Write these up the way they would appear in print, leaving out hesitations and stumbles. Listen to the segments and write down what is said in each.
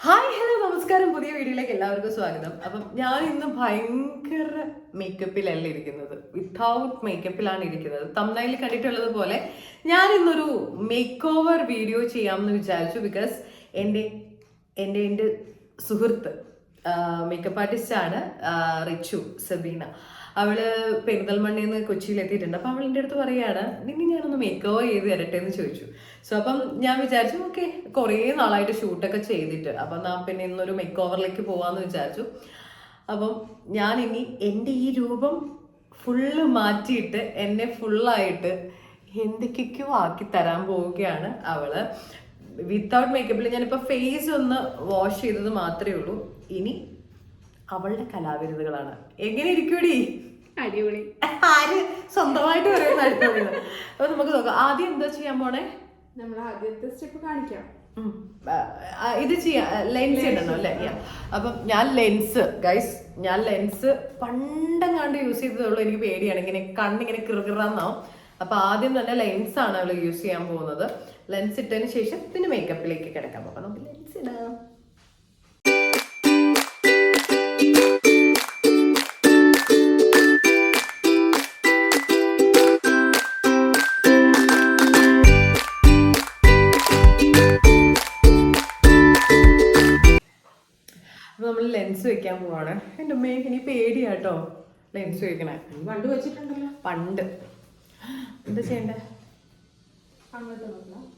Hi hello നമസ്കാരം. പുതിയ വീഡിയോയിലേക്ക് എല്ലാവർക്കും സ്വാഗതം. അപ്പം ഞാൻ ഇന്ന് ഭയങ്കര മേക്കപ്പിലല്ല ഇരിക്കുന്നത്, വിത്തൗട്ട് മേക്കപ്പിലാണ് ഇരിക്കുന്നത്. തംബ്നൈൽ കണ്ടിട്ടുള്ളത് പോലെ ഞാൻ ഇന്നൊരു മേക്ക് ഓവർ വീഡിയോ ചെയ്യാമെന്ന് വിചാരിച്ചു. ബിക്കോസ് എൻ്റെ സുഹൃത്ത് മേക്കപ്പ് ആർട്ടിസ്റ്റാണ്, റിച്ചു സബീന. അവള് പെരിന്തൽമണ്ണയിൽ നിന്ന് കൊച്ചിയിൽ എത്തിയിട്ടുണ്ട്. അപ്പം അവളിൻ്റെ അടുത്ത് പറയാണ്, നിന്നെ ഞാനൊന്ന് മേക്ക് ഓവർ ചെയ്ത് തരട്ടെ എന്ന് ചോദിച്ചു. സോ അപ്പം ഞാൻ വിചാരിച്ചു ഓക്കെ, കുറേ നാളായിട്ട് ഷൂട്ടൊക്കെ ചെയ്തിട്ട് അപ്പം ഞാൻ പിന്നെ ഇന്നൊരു മേക്ക് ഓവറിലേക്ക് പോവാന്ന് വിചാരിച്ചു. അപ്പം ഞാൻ ഇനി എൻ്റെ ഈ രൂപം ഫുള്ള് മാറ്റിയിട്ട് എന്നെ ഫുള്ളായിട്ട് എന്തൊക്കെയൊക്കെയോ ആക്കി തരാൻ പോവുകയാണ് അവള്. വിത്തൗട്ട് മേക്കപ്പിൽ ഞാനിപ്പോൾ ഫേസ് ഒന്ന് വാഷ് ചെയ്തത് മാത്രമേ ഉള്ളൂ. ഇനി അവളുടെ കലാവിരുതുകളാണ്. എങ്ങനെ ഇരിക്കൂടി? അടിപൊളി. ആര് സ്വന്തമായിട്ട് പറയുന്ന അടിപൊളി. അപ്പൊ നമുക്ക് നോക്കാം. ആദ്യം എന്താ ചെയ്യാൻ പോണേ? നമ്മൾ ആദ്യത്തെ സ്റ്റെപ്പ് കാണിക്കാം. ഇത് ചെയ്യാം, ലെൻസ് ഇടണം അല്ലേ? അപ്പം ഞാൻ ലെൻസ് പണ്ടെങ്ങാണ്ട് യൂസ് ചെയ്തതുള്ളൂ. എനിക്ക് പേടിയാണ്, ഇങ്ങനെ കണ്ണിങ്ങനെ കിറുകിറാന്നാവും. അപ്പൊ ആദ്യം തന്നെ ലെൻസ് ആണ് അവള് യൂസ് ചെയ്യാൻ പോകുന്നത്. ലെൻസ് ഇട്ടതിന് ശേഷം പിന്നെ മേക്കപ്പിലേക്ക് കിടക്കാൻ പോകാം. നമുക്ക് ലെൻസ് ഇടാം. അപ്പൊ നമ്മൾ ലെൻസ് വെക്കാൻ പോവാണ്. എൻ്റെ അമ്മേ ഇനി പേടിയാട്ടോ ലെൻസ് വെക്കണേ. പണ്ട് വെച്ചിട്ടുണ്ടല്ലോ. പണ്ട് എന്താ ചെയ്യണ്ടേ? അങ്ങോട്ട്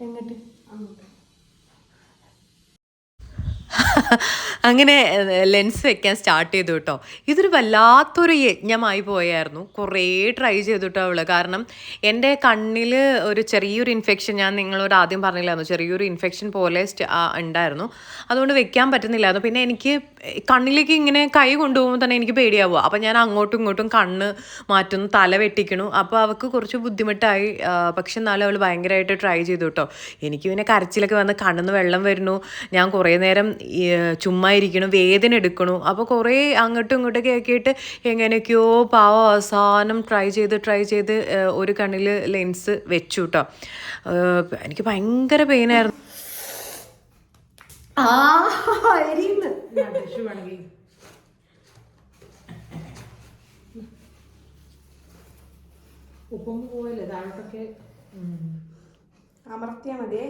എങ്ങോട്ട്? അങ്ങോട്ട്. അങ്ങനെ ലെൻസ് വെക്കാൻ സ്റ്റാർട്ട് ചെയ്തു കേട്ടോ. ഇതൊരു വല്ലാത്തൊരു യജ്ഞമായി പോയായിരുന്നു. കുറേ ട്രൈ ചെയ്തു കേട്ടോ അവള്. കാരണം എൻ്റെ കണ്ണിൽ ഒരു ചെറിയൊരു ഇൻഫെക്ഷൻ, ഞാൻ നിങ്ങളോട് ആദ്യം പറഞ്ഞില്ലായിരുന്നു, ചെറിയൊരു ഇൻഫെക്ഷൻ പോലെ ഉണ്ടായിരുന്നു. അതുകൊണ്ട് വെക്കാൻ പറ്റുന്നില്ലായിരുന്നു. പിന്നെ എനിക്ക് കണ്ണിലേക്ക് ഇങ്ങനെ കൈ കൊണ്ടുപോകുമ്പോൾ തന്നെ എനിക്ക് പേടിയാവുക. അപ്പം ഞാൻ അങ്ങോട്ടും ഇങ്ങോട്ടും കണ്ണ് മാറ്റുന്നു, തല വെട്ടിക്കണു. അപ്പോൾ അവൾക്ക് കുറച്ച് ബുദ്ധിമുട്ടായി. പക്ഷെ എന്നാലും അവൾ ഭയങ്കരമായിട്ട് ട്രൈ ചെയ്തു കേട്ടോ. എനിക്ക് പിന്നെ കരച്ചിലൊക്കെ വന്ന് കണ്ണിന്ന് വെള്ളം വരുന്നു. ഞാൻ കുറേ നേരം ചുമ്മാ ഇരിക്കണം, വേദന എടുക്കണു. അപ്പോൾ കുറേ അങ്ങോട്ടും ഇങ്ങോട്ടൊക്കെ ആക്കിയിട്ട് എങ്ങനെയൊക്കെയോ പാവം അവസാനം ട്രൈ ചെയ്ത് ഒരു കണ്ണിൽ ലെൻസ് വെച്ചു കേട്ടോ. എനിക്ക് ഭയങ്കര പെയിനായിരുന്നു. ഉപ്പും പോയല്ലേ താഴത്തൊക്കെ അമർത്തിയാ മതിയേ.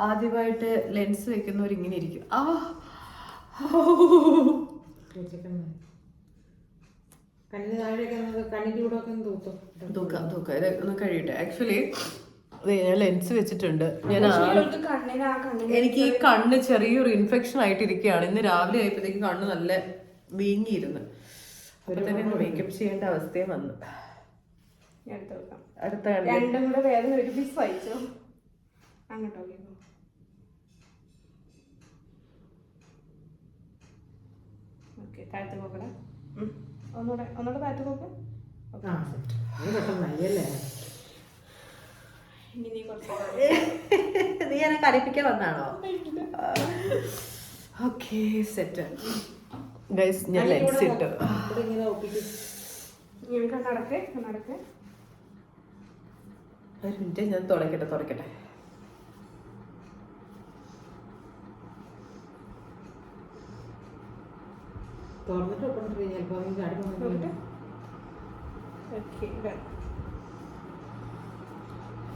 ആദ്യമായിട്ട് ലെൻസ് വെക്കുന്നവർ ഇങ്ങനെ ഇരിക്കും. കണ്ണിന് താഴെയൊക്കെ കണ്ണിൻ്റെ കൂടെ ഒക്കെ തൂക്കാം ഇത് ഒന്ന് കഴിയട്ടെ. ആക്ച്വലി ഞാൻ ലെൻസ് വെച്ചിട്ടുണ്ട്. എനിക്ക് ഈ കണ്ണ് ചെറിയൊരു ഇൻഫെക്ഷൻ ആയിട്ടിരിക്കുകയാണ്. ഇന്ന് രാവിലെ ആയപ്പോഴത്തേക്ക് കണ്ണ് നല്ല വീങ്ങിയിരുന്നു. അപ്പോൾ തന്നെ മേക്കപ്പ് ചെയ്യേണ്ട അവസ്ഥയും വന്നു. അടുത്ത രണ്ടും കൂടെ വേദന ഒരു പീസ് വായിച്ചോ. അങ്ങോട്ടോ ഓക്കെ. താഴത്ത് നോക്കണേ. ഒന്നുകൂടെ താഴത്ത് നോക്കാം. ഇനി നീ കുറച്ച് നീ എന്നെ കരയിപ്പിക്കാൻ വന്നാണോ? Okay, set guys. ഞാൻ ലെൻസ് ഇട്ടു. നടക്ക് ഒരു മിനിറ്റ്, ഞാൻ തുടക്കട്ടെ.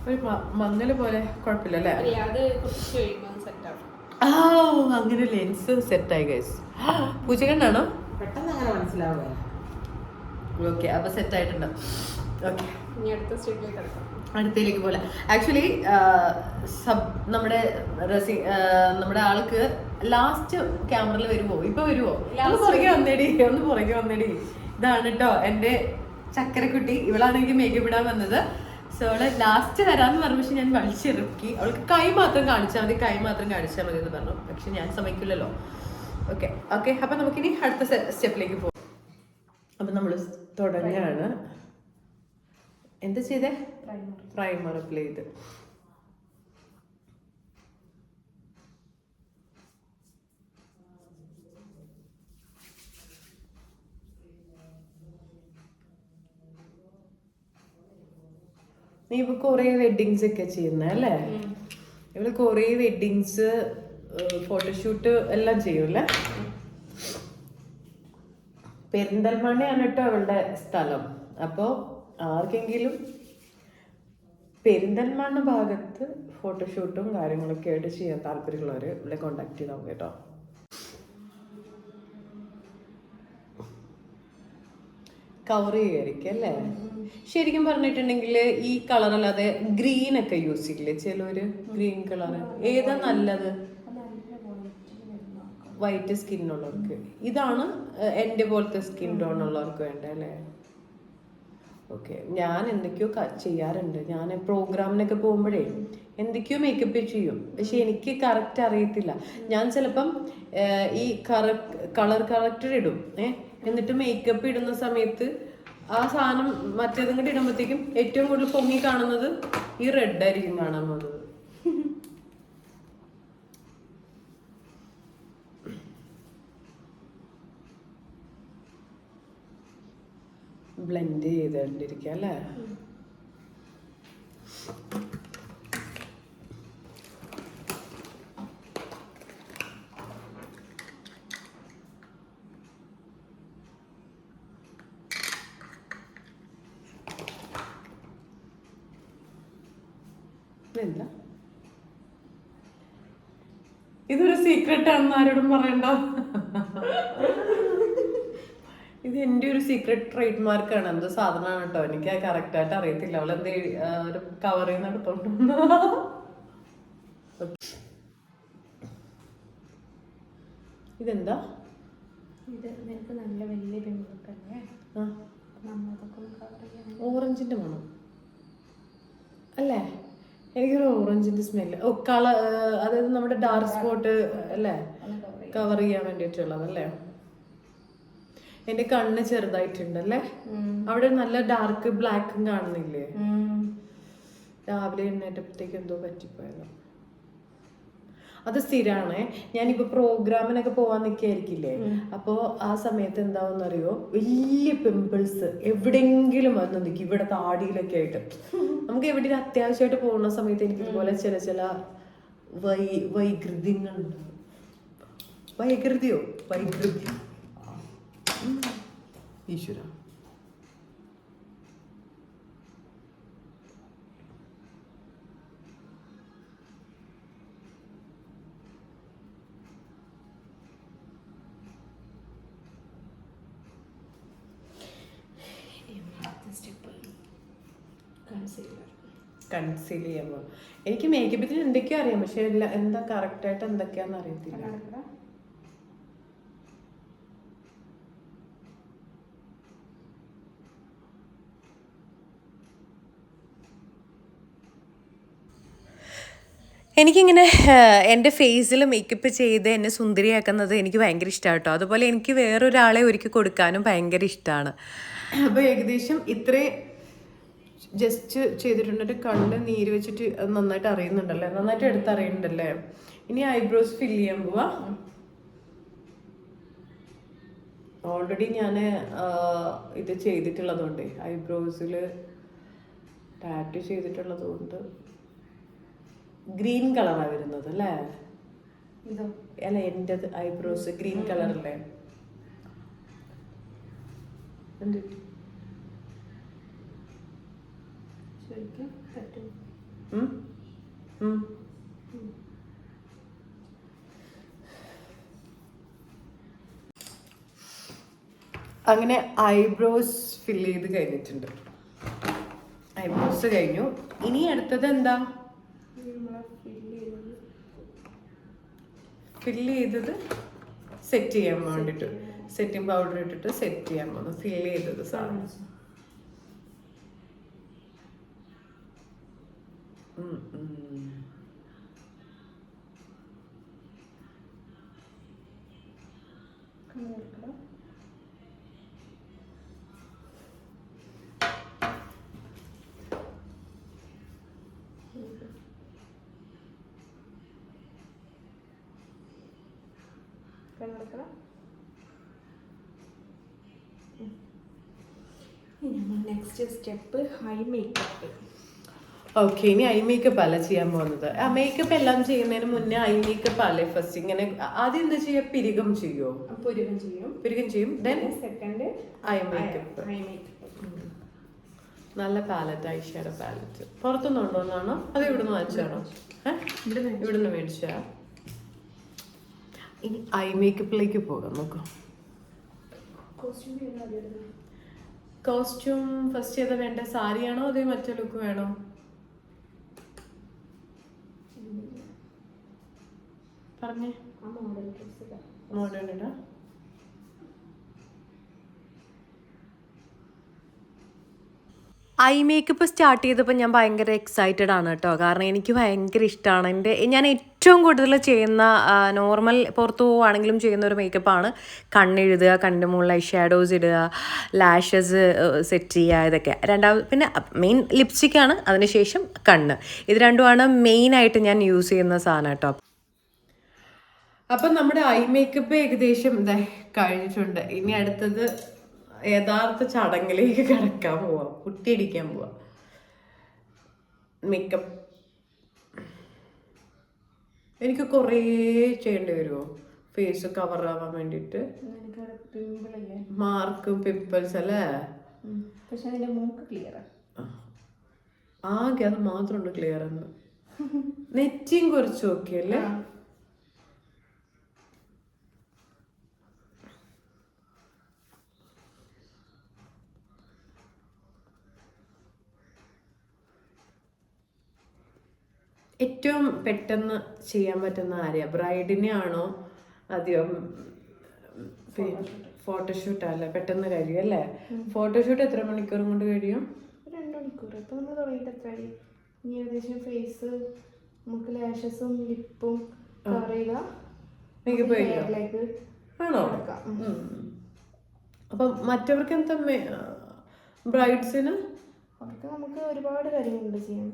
ഒരു മങ്ങല് പോലെ കുഴപ്പമില്ലല്ലേ? അങ്ങനെ ലെൻസ് സെറ്റായി ഗൈസ്. പൂച്ചകണ്ണാണോ? പെട്ടെന്ന് അങ്ങനെ മനസ്സിലാവുക. ഓക്കെ, അപ്പൊ സെറ്റ് ആയിട്ടുണ്ട്. ഓക്കെ, അടുത്തേക്ക് പോലെ. ആക്ച്വലി നമ്മുടെ ആൾക്ക് ലാസ്റ്റ് ക്യാമറയിൽ വരുമോ? ഇപ്പൊ വരുമോ? ഒന്ന് പുറകെ വന്നേടി. ഇതാണ് കേട്ടോ എൻ്റെ ചക്കരക്കുട്ടി. ഇവളാണെങ്കിൽ മേക്കപ്പ് ഇടാൻ വന്നത്. സോ അവള് ലാസ്റ്റ് വരാന്ന് പറഞ്ഞു. പക്ഷെ ഞാൻ വലിച്ചിറക്കി. അവൾക്ക് കൈ മാത്രം കാണിച്ചാൽ മതി എന്ന് പറഞ്ഞു. പക്ഷെ ഞാൻ സമ്മതിക്കില്ലല്ലോ. ഓക്കെ, അപ്പൊ നമുക്കിനി അടുത്ത സ്റ്റെപ്പിലേക്ക് പോകാം. അപ്പൊ നമ്മൾ തുടങ്ങാണ്. എന്താ ചെയ്തേ? പ്രൈമർ അപ്ലൈ ചെയ്ത്. നീ ഇപ്പൊ കൊറേ വെഡിങ്സ് ഒക്കെ ചെയ്യുന്ന അല്ലേ? ഇവള് കൊറേ വെഡിങ്സ് ഫോട്ടോഷൂട്ട് എല്ലാം ചെയ്യൂല്ലേ. പെരിന്തൽമണ്ണയാണ് കേട്ടോ അവളുടെ സ്ഥലം. അപ്പോൾ ആർക്കെങ്കിലും പെരിന്തൽമണ്ണ ഭാഗത്ത് ഫോട്ടോഷൂട്ടും കാര്യങ്ങളൊക്കെ ആയിട്ട് ചെയ്യാൻ താല്പര്യമുള്ളവർ ഇവിടെ കോണ്ടാക്ട് ചെയ്താൽ മതി കേട്ടോ. കവർ ചെയ്യുമായിരിക്കും അല്ലേ. ശരിക്കും പറഞ്ഞിട്ടുണ്ടെങ്കിൽ ഈ കളർ അല്ലാതെ ഗ്രീൻ ഒക്കെ യൂസ് ചെയ്യില്ലേ ചിലര്, ഗ്രീൻ കളർ ഏതാ നല്ലത്? വൈറ്റ് സ്കിന്നുള്ളവർക്ക് ഇതാണ്, എൻ്റെ പോലത്തെ സ്കിൻ ടോൺ ഉള്ളവർക്ക് വേണ്ട അല്ലേ. ഓക്കെ, ഞാൻ എന്തൊക്കെയോ ചെയ്യാറുണ്ട്. ഞാൻ പ്രോഗ്രാമിനൊക്കെ പോകുമ്പോഴേ എന്തൊക്കെയോ മേക്കപ്പ് ചെയ്യും, പക്ഷെ എനിക്ക് കറക്റ്റ് അറിയത്തില്ല. ഞാൻ ചിലപ്പം ഈ കളർ കറക്റ്റർ ഇടും, എന്നിട്ട് മേക്കപ്പ് ഇടുന്ന സമയത്ത് ആ സാധനം മറ്റേതും കൂടി ഇടുമ്പോഴത്തേക്കും ഏറ്റവും കൂടുതൽ പൊങ്ങി കാണുന്നത് ഈ റെഡ് ആയിരിക്കും കാണാൻ പോകുന്നത്. ബ്ലെൻഡ് ചെയ്തോണ്ടിരിക്കുക അല്ലേ. എന്താ ഇതൊരു സീക്രട്ട് ആണെന്ന് ആരോടും പറയണ്ട. ഇത് എൻ്റെ ഒരു സീക്രട്ട് ട്രേഡ് മാർക്കാണ്. എന്തോ സാധനമാണ് കേട്ടോ, എനിക്ക് കറക്റ്റ് ആയിട്ട് അറിയത്തില്ല. അവൾ എന്ത് ഒരു കവർ ചെയ്യുന്ന എടുത്തോണ്ട് ഇതെന്താ? ഓറഞ്ചിന്റെ മണം അല്ലേ? എനിക്കൊരു ഓറഞ്ചിന്റെ സ്മെല്ല്. ഓ കളർ, അതായത് നമ്മുടെ ഡാർക്ക് സ്പോട്ട് അല്ലേ കവർ ചെയ്യാൻ വേണ്ടിയിട്ടുള്ളത് അല്ലേ. എന്റെ കണ്ണ് ചെറുതായിട്ടുണ്ടല്ലേ, അവിടെ നല്ല ഡാർക്ക് ബ്ലാക്കും കാണുന്നില്ലേ? രാവിലെ എഴുന്നേറ്റപ്പോഴത്തേക്ക് എന്തോ പറ്റിപ്പോയത്. അത് സ്ഥിരമാണ്. ഞാനിപ്പോ പ്രോഗ്രാമിനൊക്കെ പോവാൻ നിൽക്കായിരിക്കില്ലേ, അപ്പോൾ ആ സമയത്ത് എന്താവെന്നറിയോ, വലിയ പിമ്പിൾസ് എവിടെയെങ്കിലും വന്ന് നിൽക്കും, ഇവിടെ താടിയിലൊക്കെ ആയിട്ട്. നമുക്ക് എവിടെയും അത്യാവശ്യമായിട്ട് പോകുന്ന സമയത്ത് എനിക്ക് ഇതുപോലെ ചില വൈകൃതികളുണ്ട്. വൈകൃതി ഈശ്വര. കൺസീൽ ചെയ്യുമ്പോ എനിക്ക് മേക്കപ്പിന് എന്തൊക്കെയാ അറിയാം, പക്ഷെ എന്താ കറക്റ്റ് ആയിട്ട് എന്തൊക്കെയാന്ന് അറിയത്തില്ല. എനിക്കിങ്ങനെ എൻ്റെ ഫേസിൽ മേക്കപ്പ് ചെയ്ത് എന്നെ സുന്ദരിയാക്കുന്നത് എനിക്ക് ഭയങ്കര ഇഷ്ടമാണ് കേട്ടോ. അതുപോലെ എനിക്ക് വേറൊരാളെ ഒരുക്കി കൊടുക്കാനും ഭയങ്കര ഇഷ്ടമാണ്. അപ്പോൾ ഏകദേശം ഇത്രയും ജസ്റ്റ് ചെയ്തിട്ടുണ്ടൊരു കണ്ണ് നീര് വെച്ചിട്ട് നന്നായിട്ട് അറിയുന്നുണ്ടല്ലേ, നന്നായിട്ട് എടുത്തറിയുന്നുണ്ടല്ലേ. ഇനി ഐബ്രോസ് ഫില്ല് ചെയ്യാൻ പോവാ. ഓൾറെഡി ഞാൻ ഇത് ചെയ്തിട്ടുള്ളതുകൊണ്ട്, ഐബ്രോസിൽ ടാറ്റു ചെയ്തിട്ടുള്ളത് കൊണ്ട് ഗ്രീൻ കളറാണ് വരുന്നത് അല്ലേ. അല്ല, എൻ്റെ ഐബ്രോസ് ഗ്രീൻ കളറല്ലേ. അങ്ങനെ ഐബ്രോസ് ഫില്ല് ചെയ്ത് കഴിഞ്ഞിട്ടുണ്ട്. ഐബ്രോസ് കഴിഞ്ഞു. ഇനി അടുത്തത് എന്താ? ഫില്ല് ചെയ്തത് സെറ്റ് ചെയ്യാൻ വേണ്ടിട്ട് സെറ്റിംഗ് പൗഡർ ഇട്ടിട്ട് സെറ്റ് ചെയ്യാൻ പോകുന്നു. ഫില്ല് ചെയ്തത് സാധനം next step high makeup. Okay, ഇനി ഐ മേക്കപ്പ് അല്ല ചെയ്യാൻ പോകുന്നത്. ആ മേക്കപ്പ് എല്ലാം ചെയ്യുന്നതിന് മുന്നേ ഐ മേക്കപ്പ് അല്ലേ ഫസ്റ്റ് ഇങ്ങനെ ആദ്യം എന്താ ചെയ്യുക? പിരികം ചെയ്യോ? പുരുകം ചെയ്യും. പിരികം ചെയ്യും. Then second I makeup. I makeup. നല്ല പാലറ്റ്, ഐ ഷാഡോ പാലറ്റ്. പുറത്തുനിന്ന് കൊണ്ടുവന്നാണോ അത് ഇവിടുന്ന് വാങ്ങിച്ചാണോ? ഇവിടുന്ന് മേടിച്ചാ. ഇനി ഐ മേക്കപ്പിലേക്ക് പോകാം. നോക്കാം. കോസ്റ്റ്യൂം ഫസ്റ്റ് ഏതാ വേണ്ട? സാരിയാണോ അതോ മറ്റേ ലുക്ക് വേണോ? പറഞ്ഞേ. മോഡേൺ ഇടാ. ഐ മേക്കപ്പ് സ്റ്റാർട്ട് ചെയ്തപ്പോൾ ഞാൻ ഭയങ്കര എക്സൈറ്റഡ് ആണ് കേട്ടോ. കാരണം എനിക്ക് ഭയങ്കര ഇഷ്ടമാണ്. ഞാൻ ഏറ്റവും കൂടുതൽ ചെയ്യുന്ന നോർമൽ പുറത്ത് പോവുകയാണെങ്കിലും ചെയ്യുന്ന ഒരു മേക്കപ്പാണ് കണ്ണെഴുതുക, കണ്ണിൻ്റെ മുകളിൽ ഐ ഷാഡോസ് ഇടുക, ലാഷസ് സെറ്റ് ചെയ്യുക, ഇതൊക്കെ. രണ്ടാമത് പിന്നെ മെയിൻ ലിപ്സ്റ്റിക്കാണ്, അതിനുശേഷം കണ്ണ്. ഇത് രണ്ടുമാണ് മെയിനായിട്ട് ഞാൻ യൂസ് ചെയ്യുന്ന സാധനം കേട്ടോ. അപ്പം നമ്മുടെ ഐ മേക്കപ്പ് ഏകദേശം കഴിഞ്ഞിട്ടുണ്ട്. ഇനി അടുത്തത് യഥാർത്ഥ ചടങ്ങിലേക്ക് കിടക്കാൻ പോവാം, കുട്ടിയടിക്കാൻ പോവാം. മേക്കപ്പ് എനിക്ക് കുറേ ചെയ്യേണ്ടി വരുമോ ഫേസ് കവർ ആവാൻ വേണ്ടിയിട്ട്? മാർക്കും പിമ്പിൾസ് അല്ലേ? പക്ഷെ അതിന്റെ മൂക്ക് ക്ലിയർ ആകെ അത് മാത്രമുണ്ട് ക്ലിയർ എന്ന്. നെറ്റിയും കുറച്ച് നോക്കിയല്ലേ? ഏറ്റവും പെട്ടെന്ന് ചെയ്യാൻ പറ്റുന്ന ആരെയാ? ബ്രൈഡിനെ ആണോ ആദ്യം? ഫോട്ടോഷൂട്ട് അല്ലേ പെട്ടെന്ന് കഴിയും അല്ലേ? ഫോട്ടോഷൂട്ട് എത്ര മണിക്കൂർ കൊണ്ട് കഴിയും? 2 മണിക്കൂർ. ഇപ്പൊ നമ്മൾ തുടങ്ങിയിട്ട് എത്ര? ഇനി ഏകദേശം ഫേസ്, നമുക്ക് ലാഷസും ലിപ്പും കവർ ചെയ്യുക. മേക്കപ്പ് ആണോ? അപ്പം മറ്റവർക്ക് എന്താ ബ്രൈഡ്സിന്? അവർക്ക് നമുക്ക് ഒരുപാട് കാര്യങ്ങളുണ്ട് ചെയ്യാൻ.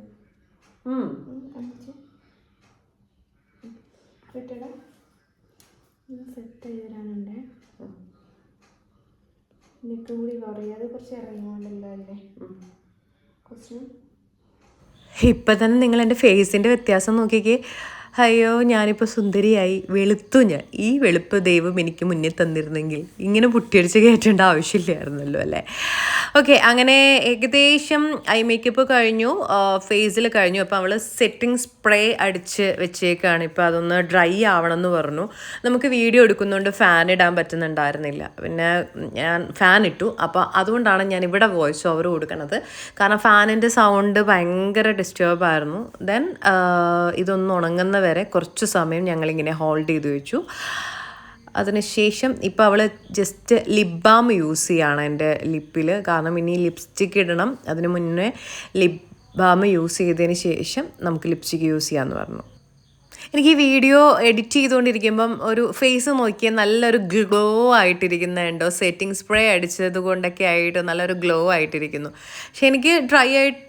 സെറ്റ് ചെയ്ത് തരാനുണ്ട്. നെക്ക് കൂടി കുറയാതെ കുറച്ച് ഇറങ്ങിക്കൊണ്ടല്ലോ അല്ലേ കുറച്ച്. ഇപ്പം തന്നെ നിങ്ങൾ എൻ്റെ ഫേസിൻ്റെ വ്യത്യാസം നോക്കിക്കേ. അയ്യോ, ഞാനിപ്പോൾ സുന്ദരിയായി, വെളുത്തു. ഞാൻ ഈ വെളുപ്പ് ദൈവം എനിക്ക് മുന്നേ തന്നിരുന്നെങ്കിൽ ഇങ്ങനെ പുട്ടിയടിച്ച് കയറ്റേണ്ട ആവശ്യമില്ലായിരുന്നല്ലോ അല്ലേ? ഓക്കെ, അങ്ങനെ ഏകദേശം ഐ മേക്കപ്പ് കഴിഞ്ഞു, ഫേസിൽ കഴിഞ്ഞു. അപ്പോൾ അവൾ സെറ്റിംഗ് സ്പ്രേ അടിച്ച് വെച്ചേക്കാണ്. ഇപ്പോൾ അതൊന്ന് ഡ്രൈ ആവണം എന്ന് പറഞ്ഞു. നമുക്ക് വീഡിയോ എടുക്കുന്നതുകൊണ്ട് ഫാൻ ഇടാൻ പറ്റുന്നുണ്ടായിരുന്നില്ല. പിന്നെ ഞാൻ ഫാൻ ഇട്ടു. അപ്പോൾ അതുകൊണ്ടാണ് ഞാൻ ഇവിടെ വോയിസ് ഓവർ കൊടുക്കണത്. കാരണം ഫാനിൻ്റെ സൗണ്ട് ഭയങ്കര ഡിസ്റ്റർബായിരുന്നു. ദെൻ ഇതൊന്ന് ഉണങ്ങുന്ന വരെ കുറച്ച് സമയം ഞങ്ങളിങ്ങനെ ഹോൾഡ് ചെയ്ത് വെച്ചു. അതിനുശേഷം ഇപ്പോൾ അവൾ ജസ്റ്റ് ലിപ് ബാം യൂസ് ചെയ്യുകയാണ് എൻ്റെ ലിപ്പിൽ. കാരണം ഇനി ലിപ്സ്റ്റിക്ക് ഇടണം. അതിന് മുന്നേ ലിപ് ബാം യൂസ് ചെയ്തതിന് ശേഷം നമുക്ക് ലിപ്സ്റ്റിക്ക് യൂസ് ചെയ്യാമെന്ന് പറഞ്ഞു. എനിക്ക് ഈ വീഡിയോ എഡിറ്റ് ചെയ്തുകൊണ്ടിരിക്കുമ്പം ഒരു ഫേസ് നോക്കിയാൽ നല്ലൊരു ഗ്ലോ ആയിട്ടിരിക്കുന്നുണ്ടോ. സെറ്റിംഗ് സ്പ്രേ അടിച്ചത് കൊണ്ടൊക്കെ ആയിട്ട് നല്ലൊരു ഗ്ലോ ആയിട്ടിരിക്കുന്നു. പക്ഷെ എനിക്ക് ഡ്രൈ ആയിട്ട്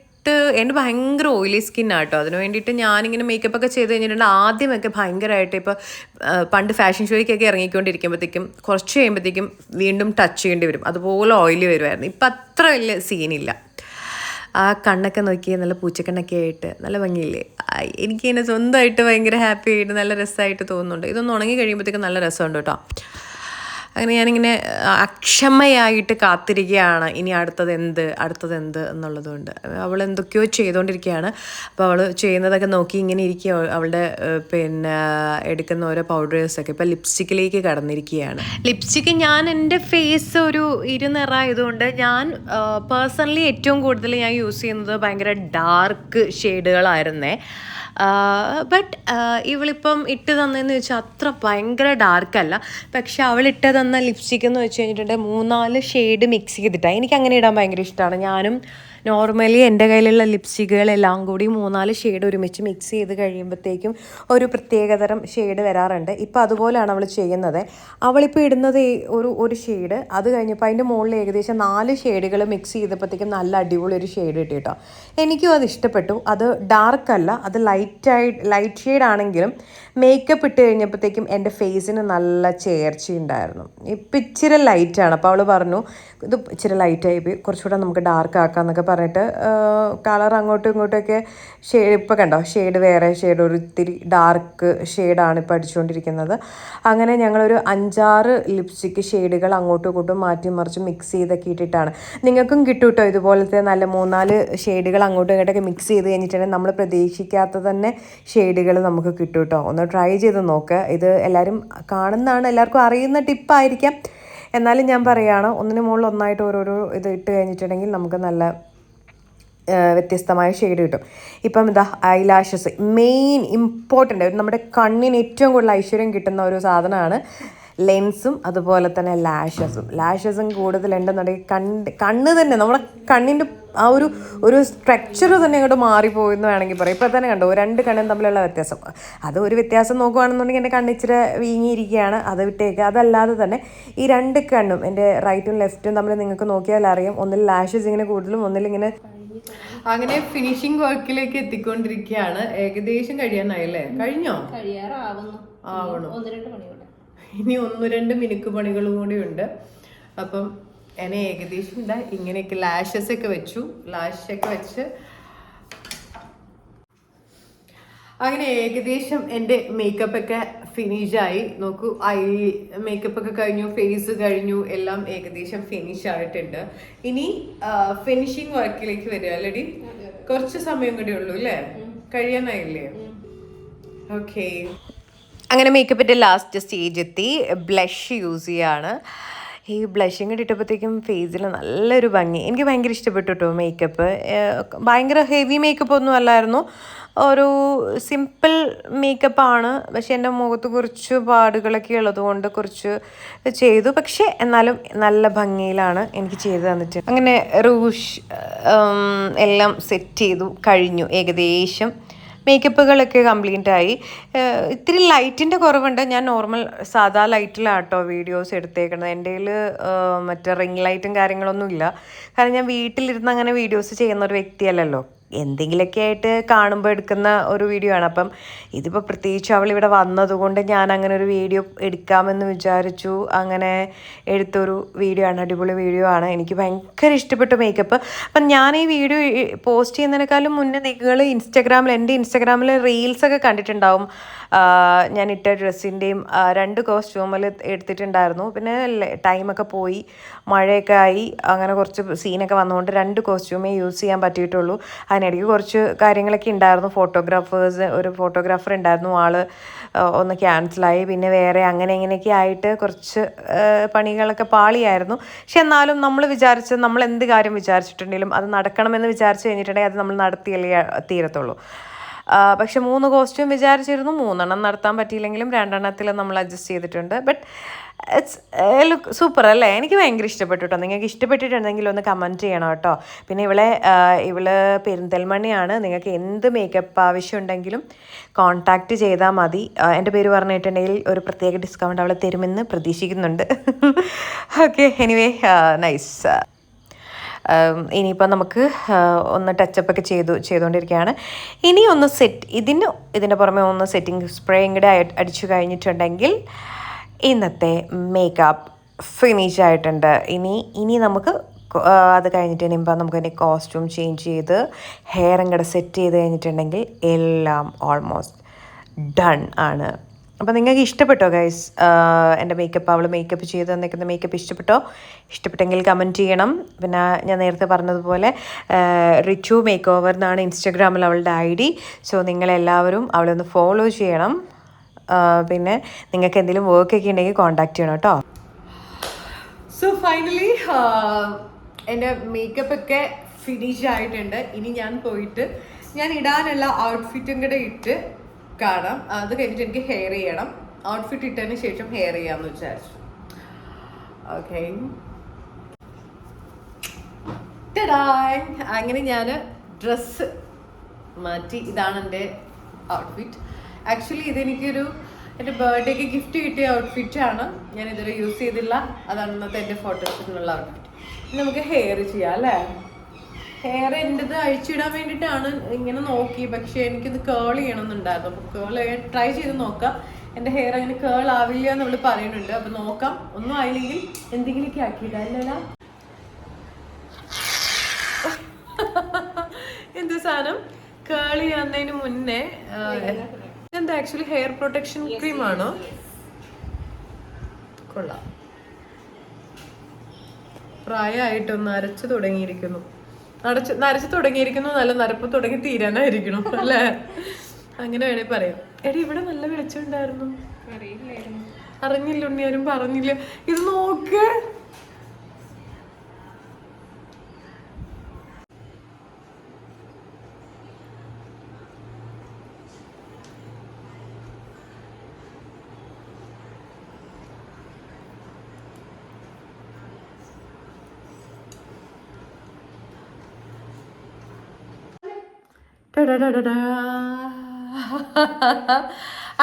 എൻ്റെ ഭയങ്കര ഓയിലി സ്കിന്നാണ് കേട്ടോ. അതിന് വേണ്ടിയിട്ട് ഞാനിങ്ങനെ മേക്കപ്പ് ഒക്കെ ചെയ്ത് കഴിഞ്ഞിട്ടുണ്ട്. ആദ്യമൊക്കെ ഭയങ്കരമായിട്ട് ഇപ്പോൾ പണ്ട് ഫാഷൻ ഷോയ്ക്കൊക്കെ ഇറങ്ങിക്കൊണ്ടിരിക്കുമ്പോഴത്തേക്കും കുറച്ച് കഴിയുമ്പോഴത്തേക്കും വീണ്ടും ടച്ച് ചെയ്യേണ്ടി വരും. അതുപോലെ ഓയിലി വരുമായിരുന്നു. ഇപ്പം അത്ര വലിയ സീനില്ല. ആ കണ്ണൊക്കെ നോക്കി നല്ല പൂച്ചക്കണ്ണൊക്കെ ആയിട്ട് നല്ല ഭംഗിയില്ലേ? എനിക്കിങ്ങനെ സ്വന്തമായിട്ട് ഭയങ്കര ഹാപ്പി ആയിട്ട് നല്ല രസമായിട്ട് തോന്നുന്നുണ്ട്. ഇതൊന്ന് ഉണങ്ങി കഴിയുമ്പോഴത്തേക്കും നല്ല രസമുണ്ട് കേട്ടോ. അങ്ങനെ ഞാനിങ്ങനെ അക്ഷമയായിട്ട് കാത്തിരിക്കുകയാണ് ഇനി അടുത്തത് എന്ത് എന്നുള്ളതുകൊണ്ട്. അവൾ എന്തൊക്കെയോ ചെയ്തുകൊണ്ടിരിക്കുകയാണ്. അപ്പോൾ അവൾ ചെയ്യുന്നതൊക്കെ നോക്കി ഇങ്ങനെ ഇരിക്കുക. അവളുടെ പിന്നെ എടുക്കുന്ന ഓരോ പൗഡേഴ്സൊക്കെ ഇപ്പോൾ ലിപ്സ്റ്റിക്കിലേക്ക് കടന്നിരിക്കുകയാണ്. ലിപ്സ്റ്റിക്ക് ഞാൻ എൻ്റെ ഫേസ് ഒരു ഇരുനിറായതുകൊണ്ട് ഞാൻ പേഴ്സണലി ഏറ്റവും കൂടുതൽ ഞാൻ യൂസ് ചെയ്യുന്നത് ഭയങ്കര ഡാർക്ക് ഷെയ്ഡുകളായിരുന്നേ. ബട്ട് ഇവളിപ്പം ഇട്ട് തന്നതെന്ന് വെച്ചാൽ അത്ര ഭയങ്കര ഡാർക്കല്ല. പക്ഷെ അവൾ ഇട്ട് തന്ന ലിപ്സ്റ്റിക് എന്ന് വെച്ച് കഴിഞ്ഞിട്ടുണ്ടെങ്കിൽ 3-4 ഷെയ്ഡ് മിക്സ് ചെയ്തിട്ടാണ്. എനിക്ക് അങ്ങനെ ഇടാൻ ഭയങ്കര ഇഷ്ടമാണ്. ഞാനും നോർമലി എൻ്റെ കയ്യിലുള്ള ലിപ്സ്റ്റിക്കുകളെല്ലാം കൂടി 3-4 ഷെയ്ഡ് ഒരുമിച്ച് മിക്സ് ചെയ്ത് കഴിയുമ്പോഴത്തേക്കും ഒരു പ്രത്യേകതരം ഷെയ്ഡ് വരാറുണ്ട്. ഇപ്പോൾ അതുപോലെയാണ് അവൾ ചെയ്യുന്നത്. അവളിപ്പോൾ ഇടുന്നത് ഒരു ഷെയ്ഡ്, അത് കഴിഞ്ഞപ്പോൾ അതിൻ്റെ മുകളിൽ ഏകദേശം 4 ഷെയ്ഡുകൾ മിക്സ് ചെയ്തപ്പോഴത്തേക്കും നല്ല അടിപൊളി ഒരു ഷെയ്ഡ് കിട്ടി കേട്ടോ. എനിക്കും അത് ഇഷ്ടപ്പെട്ടു. അത് ഡാർക്കല്ല, അത് ലൈറ്റ് ഷെയ്ഡ് ആണെങ്കിലും മേക്കപ്പ് ഇട്ട് കഴിഞ്ഞപ്പോഴത്തേക്കും എൻ്റെ ഫേസിന് നല്ല ചേർച്ചയുണ്ടായിരുന്നു. ഇപ്പം ഇച്ചിരി ലൈറ്റാണ്. അപ്പോൾ അവൾ പറഞ്ഞു ഇത് ഇച്ചിരി ലൈറ്റായി പോയി, കുറച്ചുകൂടെ നമുക്ക് ഡാർക്ക് ആക്കാമെന്നൊക്കെ പറഞ്ഞിട്ട് കളർ അങ്ങോട്ടും ഇങ്ങോട്ടുമൊക്കെ ഷെയ്ഡ് ഇപ്പോൾ കണ്ടോ ഷെയ്ഡ് വേറെ ഷെയ്ഡ് ഒരു ഇത്തിരി ഡാർക്ക് ഷെയ്ഡാണ് ഇപ്പോൾ അടിച്ചുകൊണ്ടിരിക്കുന്നത്. അങ്ങനെ ഞങ്ങളൊരു 5-6 ലിപ്സ്റ്റിക്ക് ഷെയ്ഡുകൾ അങ്ങോട്ടും ഇങ്ങോട്ടും മാറ്റി മറിച്ച് മിക്സ് ചെയ്തൊക്കെ ഇട്ടിട്ടാണ്. നിങ്ങൾക്കും കിട്ടും കേട്ടോ ഇതുപോലത്തെ നല്ല 3-4 ഷെയ്ഡുകൾ അങ്ങോട്ടും ഇങ്ങോട്ടൊക്കെ മിക്സ് ചെയ്ത് കഴിഞ്ഞിട്ടുണ്ടെങ്കിൽ നമ്മൾ പ്രതീക്ഷിക്കാത്ത തന്നെ ഷെയ്ഡുകൾ നമുക്ക് കിട്ടും കേട്ടോ. ഒന്ന് ട്രൈ ചെയ്ത് നോക്കുക. ഇത് എല്ലാവരും കാണുന്നതാണ്, എല്ലാവർക്കും അറിയുന്ന ടിപ്പായിരിക്കാം. എന്നാലും ഞാൻ പറയുകയാണ്, ഒന്നിന് മുകളിൽ ഒന്നായിട്ട് ഓരോരോ ഇത് ഇട്ട് കഴിഞ്ഞിട്ടുണ്ടെങ്കിൽ നമുക്ക് നല്ല വ്യത്യസ്തമായ ഷെയ്ഡ് കിട്ടും. ഇപ്പം ഇതാ ഐലാഷസ് മെയിൻ ഇമ്പോർട്ടൻ്റ് നമ്മുടെ കണ്ണിന് ഏറ്റവും കൂടുതൽ ഐശ്വര്യം കിട്ടുന്ന ഒരു സാധനമാണ് ലെൻസും അതുപോലെ തന്നെ ലാഷസും കൂടുതലുണ്ടെന്നുണ്ടെങ്കിൽ കണ്ണ് തന്നെ നമ്മുടെ കണ്ണിൻ്റെ ആ ഒരു സ്ട്രക്ചർ തന്നെ അങ്ങോട്ട് മാറിപ്പോയെന്ന് വേണമെങ്കിൽ പറയാം. ഇപ്പോൾ തന്നെ കണ്ടോ 2 കണ്ണും തമ്മിലുള്ള വ്യത്യാസം. അത് ഒരു വ്യത്യാസം നോക്കുകയാണെന്നുണ്ടെങ്കിൽ എൻ്റെ കണ്ണിച്ചിരി വീങ്ങിയിരിക്കുകയാണ്, അത് വിട്ടേക്കുക. അതല്ലാതെ തന്നെ ഈ 2 കണ്ണും എൻ്റെ റൈറ്റും ലെഫ്റ്റും തമ്മിൽ നിങ്ങൾക്ക് നോക്കിയാൽ അറിയാം, ഒന്നിൽ ലാഷസ് ഇങ്ങനെ കൂടുതലും ഒന്നിലിങ്ങനെ. അങ്ങനെ ഫിനിഷിംഗ് വർക്കിലേക്ക് എത്തിക്കൊണ്ടിരിക്കുകയാണ്. ഏകദേശം കഴിയാനായല്ലേ? കഴിഞ്ഞോ? ആവണം. ഇനി 1-2 മിനുക്ക് പണികളും കൂടി ഉണ്ട്. അപ്പം എന്നെ ഏകദേശം ഇതാ ഇങ്ങനെയൊക്കെ ലാഷൊക്കെ വെച്ചു. ലാഷൊക്കെ വെച്ച് അങ്ങനെ ഏകദേശം എൻ്റെ മേക്കപ്പൊക്കെ ഫിനിഷായി. നോക്കൂ, ഐ മേക്കപ്പൊക്കെ കഴിഞ്ഞു, ഫേസ് കഴിഞ്ഞു, എല്ലാം ഏകദേശം ഫിനിഷ് ആയിട്ടുണ്ട്. ഇനി ഫിനിഷിങ് വർക്കിലേക്ക് വരിക അല്ലേടി? കുറച്ച് സമയം കൂടി ഉള്ളൂ അല്ലേ? കഴിയാനായില്ലേ? ഓക്കെ. അങ്ങനെ മേക്കപ്പിൻ്റെ ലാസ്റ്റ് സ്റ്റേജ് എത്തി. ബ്ലഷ് യൂസ് ചെയ്യാണ്. ഈ ബ്ലഷിങ് ഇട്ടപ്പോഴത്തേക്കും ഫേസിൽ നല്ലൊരു ഭംഗി. എനിക്ക് ഭയങ്കര ഇഷ്ടപ്പെട്ടു കേട്ടോ മേക്കപ്പ്. ഭയങ്കര ഹെവി മേക്കപ്പ് ഒന്നും അല്ലായിരുന്നു, ഒരു സിമ്പിൾ മേക്കപ്പാണ്. പക്ഷെ എൻ്റെ മുഖത്ത് കുറച്ച് പാടുകളൊക്കെ ഉള്ളതുകൊണ്ട് കുറച്ച് ചെയ്തു. പക്ഷേ എന്നാലും നല്ല ഭംഗിയിലാണ് എനിക്ക് ചെയ്ത് തന്നിട്ട്. അങ്ങനെ റൂഷ് എല്ലാം സെറ്റ് ചെയ്തു കഴിഞ്ഞു. ഏകദേശം മേക്കപ്പുകളൊക്കെ കംപ്ലീറ്റ് ആയി. ഇത്തിരി ലൈറ്റിൻ്റെ കുറവുണ്ട്. ഞാൻ നോർമൽ സാധാ ലൈറ്റിലാട്ടോ വീഡിയോസ് എടുത്തേക്കുന്നത്. എൻ്റെ കയ്യിൽ മറ്റേ റിംഗ് ലൈറ്റും കാര്യങ്ങളൊന്നും ഇല്ല. കാരണം ഞാൻ വീട്ടിലിരുന്ന് അങ്ങനെ വീഡിയോസ് ചെയ്യുന്ന ഒരു വ്യക്തിയല്ലല്ലോ. എന്തെങ്കിലുമൊക്കെ ആയിട്ട് കാണുമ്പോൾ എടുക്കുന്ന ഒരു വീഡിയോ ആണ്. അപ്പം ഇതിപ്പോൾ പ്രത്യേകിച്ച് അവളിവിടെ വന്നതുകൊണ്ട് ഞാൻ അങ്ങനെ ഒരു വീഡിയോ എടുക്കാമെന്ന് വിചാരിച്ചു. അങ്ങനെ എടുത്തൊരു വീഡിയോ ആണ്, അടിപൊളി വീഡിയോ ആണ്. എനിക്ക് ഭയങ്കര ഇഷ്ടപ്പെട്ടു മേക്കപ്പ്. അപ്പം ഞാൻ ഈ വീഡിയോ പോസ്റ്റ് ചെയ്യുന്നതിനേക്കാളും മുന്നേ നിങ്ങൾ എൻ്റെ ഇൻസ്റ്റഗ്രാമിൽ റീൽസൊക്കെ കണ്ടിട്ടുണ്ടാവും. ഞാൻ ഇട്ട ഡ്രസ്സിൻ്റെയും 2 കോസ്റ്റ്യൂമിൽ എടുത്തിട്ടുണ്ടായിരുന്നു. പിന്നെ ടൈമൊക്കെ പോയി, മഴയൊക്കെ ആയി, അങ്ങനെ കുറച്ച് സീനൊക്കെ വന്നുകൊണ്ട് 2 കോസ്റ്റ്യൂമേ യൂസ് ചെയ്യാൻ പറ്റിയിട്ടുള്ളൂ. അതിനിടയ്ക്ക് കുറച്ച് കാര്യങ്ങളൊക്കെ ഉണ്ടായിരുന്നു. ഒരു ഫോട്ടോഗ്രാഫർ ഉണ്ടായിരുന്നു, ആൾ ഒന്ന് ക്യാൻസലായി. പിന്നെ വേറെ അങ്ങനെ ഇങ്ങനെയൊക്കെ ആയിട്ട് കുറച്ച് പണികളൊക്കെ പാളിയായിരുന്നു. പക്ഷെ എന്നാലും നമ്മൾ എന്ത് കാര്യം വിചാരിച്ചിട്ടുണ്ടെങ്കിലും അത് നടക്കണമെന്ന് വിചാരിച്ചു കഴിഞ്ഞിട്ടുണ്ടെങ്കിൽ അത് നമ്മൾ നടത്തിയല്ലേ തീരത്തുള്ളൂ. പക്ഷെ 3 കോസ്റ്റ്യൂം വിചാരിച്ചിരുന്നു. 3 നടത്താൻ പറ്റിയില്ലെങ്കിലും 2 നമ്മൾ അഡ്ജസ്റ്റ് ചെയ്തിട്ടുണ്ട്. ബട്ട് ഇറ്റ്സ് ലുക്ക് സൂപ്പർ അല്ലേ? എനിക്ക് ഭയങ്കര ഇഷ്ടപ്പെട്ടു കേട്ടോ. നിങ്ങൾക്ക് ഇഷ്ടപ്പെട്ടിട്ടുണ്ടെങ്കിൽ ഒന്ന് കമൻറ്റ് ചെയ്യണം കേട്ടോ. പിന്നെ ഇവള് പെരിന്തൽമണ്ണയാണ്. നിങ്ങൾക്ക് എന്ത് മേക്കപ്പ് ആവശ്യമുണ്ടെങ്കിലും കോൺടാക്റ്റ് ചെയ്താൽ മതി. എൻ്റെ പേര് പറഞ്ഞിട്ടുണ്ടെങ്കിൽ ഒരു പ്രത്യേക ഡിസ്കൗണ്ട് അവൾ തരുമെന്ന് പ്രതീക്ഷിക്കുന്നുണ്ട്. Okay, anyway nice. ഇനിയിപ്പോൾ നമുക്ക് ഒന്ന് ടച്ചപ്പൊക്കെ ചെയ്തുകൊണ്ടിരിക്കുകയാണ്. ഇനി ഒന്ന് ഇതിൻ്റെ പുറമെ ഒന്ന് സെറ്റിംഗ് സ്പ്രേയും കൂടെ അടിച്ചു കഴിഞ്ഞിട്ടുണ്ടെങ്കിൽ ഇന്നത്തെ മേക്കപ്പ് ഫിനിഷ് ആയിട്ടുണ്ട്. ഇനി നമുക്ക് അത് കഴിഞ്ഞിട്ട് ഇനിയിപ്പോൾ നമുക്ക് അതിൻ്റെ കോസ്റ്റ്യൂം ചേഞ്ച് ചെയ്ത് ഹെയറും കൂടെ സെറ്റ് ചെയ്ത് കഴിഞ്ഞിട്ടുണ്ടെങ്കിൽ എല്ലാം ഓൾമോസ്റ്റ് ഡൺ ആണ്. അപ്പോൾ നിങ്ങൾക്ക് ഇഷ്ടപ്പെട്ടോ ഗൈസ് എൻ്റെ മേക്കപ്പ്? അവൾ മേക്കപ്പ് ചെയ്ത് തന്നിരിക്കുന്ന മേക്കപ്പ് ഇഷ്ടപ്പെട്ടെങ്കിൽ കമൻറ്റ് ചെയ്യണം. പിന്നെ ഞാൻ നേരത്തെ പറഞ്ഞതുപോലെ റിച്ചു മേക്ക് ഓവർ എന്നാണ് ഇൻസ്റ്റഗ്രാമിൽ അവളുടെ ID. സോ നിങ്ങളെല്ലാവരും അവളെ ഒന്ന് ഫോളോ ചെയ്യണം. പിന്നെ നിങ്ങൾക്ക് എന്തെങ്കിലും വർക്കൊക്കെ ഉണ്ടെങ്കിൽ കോൺടാക്റ്റ് ചെയ്യണം കേട്ടോ. സോ ഫൈനലി എൻ്റെ മേക്കപ്പൊക്കെ ഫിനിഷ് ആയിട്ടുണ്ട്. ഇനി ഞാൻ പോയിട്ട് ഞാൻ ഇടാനുള്ള ഔട്ട്ഫിറ്റും കൂടെ ഇട്ട് കാണാം. അത് കഴിഞ്ഞിട്ട് എനിക്ക് ഹെയർ ചെയ്യണം. ഔട്ട്ഫിറ്റ് ഇട്ടതിന് ശേഷം ഹെയർ ചെയ്യാമെന്ന് വിചാരിച്ചു. ഓക്കെ, അങ്ങനെ ഞാൻ ഡ്രസ്സ് മാറ്റി. ഇതാണ് എൻ്റെ ഔട്ട്ഫിറ്റ്. ആക്ച്വലി ഇതെനിക്കൊരു എൻ്റെ ബർത്ത്ഡേക്ക് ഗിഫ്റ്റ് കിട്ടിയ ഔട്ട്ഫിറ്റാണ്. ഞാൻ ഇതുവരെ യൂസ് ചെയ്തില്ല. അതാണ് ഇന്നത്തെ എൻ്റെ ഫോട്ടോഷൂട്ടിനുള്ള ഔട്ട്ഫിറ്റ്. ഇനി നമുക്ക് ഹെയർ ചെയ്യാം അല്ലേ? ഹെയർ എൻ്റെത് അഴിച്ചിടാൻ വേണ്ടിയിട്ടാണ് ഇങ്ങനെ നോക്കി. പക്ഷേ എനിക്കിത് കേൾ ചെയ്യണമെന്നുണ്ടായിരുന്നു. അപ്പോൾ കേൾ ട്രൈ ചെയ്ത് നോക്കാം. എൻ്റെ ഹെയർ അങ്ങനെ കേൾ ആവില്ല എന്ന് നമ്മൾ പറയുന്നുണ്ട്. അപ്പം നോക്കാം. ഒന്നും ആയില്ലെങ്കിൽ എന്തെങ്കിലുമൊക്കെ ആക്കിയിടാം അല്ലല്ല. സാധനം കേളി ആവുന്നതിന് മുന്നേ എന്താ ആക്ച്വലി ഹെയർ പ്രൊട്ടക്ഷൻ ക്രീം ആണോ? കൊള്ളാം. പ്രായമായിട്ടൊന്ന് അരച്ചു തുടങ്ങിയിരിക്കുന്നു. നരച്ചു തുടങ്ങിയിരിക്കുന്നു, നല്ല നരപ്പ് തുടങ്ങി തീരാനായിരിക്കണം അല്ലേ? അങ്ങനെ വേണേ പറയാം. എടി ഇവിടെ നല്ല വെളിച്ചം ഉണ്ടായിരുന്നു. അറിഞ്ഞില്ല ഉണ്ണി, ആരും പറഞ്ഞില്ല. ഇത് നോക്ക്.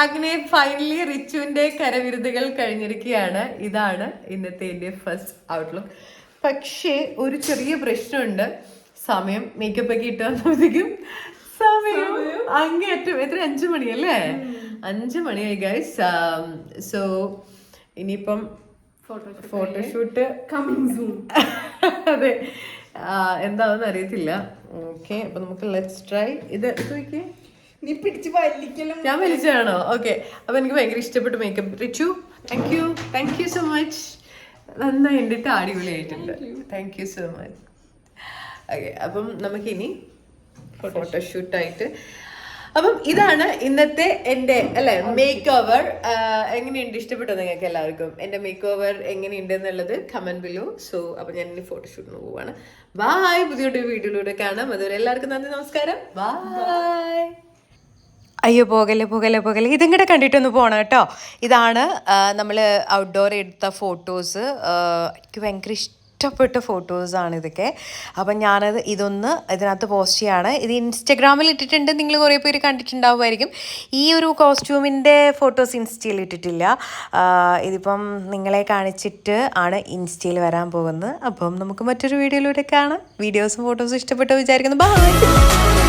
അങ്ങനെ ഫൈനലി റിച്ചുവിന്റെ കരവിരുതുകൾ കഴിഞ്ഞിരിക്കുകയാണ്. ഇതാണ് ഇന്നത്തെ എൻ്റെ ഫസ്റ്റ് ഔട്ട്ലുക്ക്. പക്ഷേ ഒരു ചെറിയ പ്രശ്നമുണ്ട്. സമയം മേക്കപ്പ് ഒക്കെ ഇട്ട് വന്നപ്പോഴത്തേക്കും സമയം അങ്ങേറ്റം എത്ര 5 മണിയല്ലേ? 5 മണിയായി ഗൈസ്. സോ ഇനിയിപ്പം ഫോട്ടോഷൂട്ട് കമ്മിങ് സൂൺ. അതെ, എന്താണെന്ന് അറിയത്തില്ല. ഓക്കെ, അപ്പൊ നമുക്ക് ലെറ്റ്സ് ട്രൈ. ഇത് നോക്കിയേ, നീ പിടിച്ച് വലിക്കലും. ഞാൻ വലിച്ചതാണോ? ഓക്കെ, അപ്പൊ എനിക്ക് ഭയങ്കര ഇഷ്ടപ്പെട്ടു makeup. Richu, thank you so much. നന്നായി ഉണ്ടിട്ട് അടിപൊളിയായിട്ടുണ്ട്. Thank you so much. Okay, അപ്പം നമുക്കിനി ഫോട്ടോഷൂട്ടായിട്ട്. അപ്പം ഇതാണ് ഇന്നത്തെ എൻ്റെ അല്ലെ മേക്ക് ഓവർ. എങ്ങനെയുണ്ട്? ഇഷ്ടപ്പെട്ടോ നിങ്ങൾക്ക് എല്ലാവർക്കും എൻ്റെ മേക്ക് ഓവർ എങ്ങനെയുണ്ട് എന്നുള്ളത് കമന്റ് ബിലോ. സോ അപ്പൊ ഞാൻ ഇനി ഫോട്ടോഷൂട്ടിന് പോവാണ്. ബൈ. പുതിയൊരു വീഡിയോയിലൂടെ കാണാം. അതുവരെ എല്ലാവർക്കും നന്ദി, നമസ്കാരം. ബൈ. അയ്യോ പോകല്ലേ ഇതും കൂടെ കണ്ടിട്ടൊന്ന് പോകണം കേട്ടോ. ഇതാണ് നമ്മൾ ഔട്ട്ഡോർ എടുത്ത ഫോട്ടോസ്. എനിക്ക് ഭയങ്കര ഇഷ്ടപ്പെട്ട ഫോട്ടോസാണ് ഇതൊക്കെ. അപ്പം ഞാനത് ഇതിനകത്ത് പോസ്റ്റ് ചെയ്യാണ്. ഇത് ഇൻസ്റ്റഗ്രാമിൽ ഇട്ടിട്ടുണ്ട്. നിങ്ങൾ കുറേ പേര് കണ്ടിട്ടുണ്ടാവുമായിരിക്കും. ഈ ഒരു കോസ്റ്റ്യൂമിൻ്റെ ഫോട്ടോസ് ഇൻസ്റ്റയിൽ ഇട്ടിട്ടില്ല. ഇതിപ്പം നിങ്ങളെ കാണിച്ചിട്ട് ആണ് ഇൻസ്റ്റയിൽ വരാൻ പോകുന്നത്. അപ്പം നമുക്ക് മറ്റൊരു വീഡിയോയിലൂടെ കാണാം. വീഡിയോസും ഫോട്ടോസും ഇഷ്ടപ്പെട്ടോ വിചാരിക്കുന്നു. ബൈ.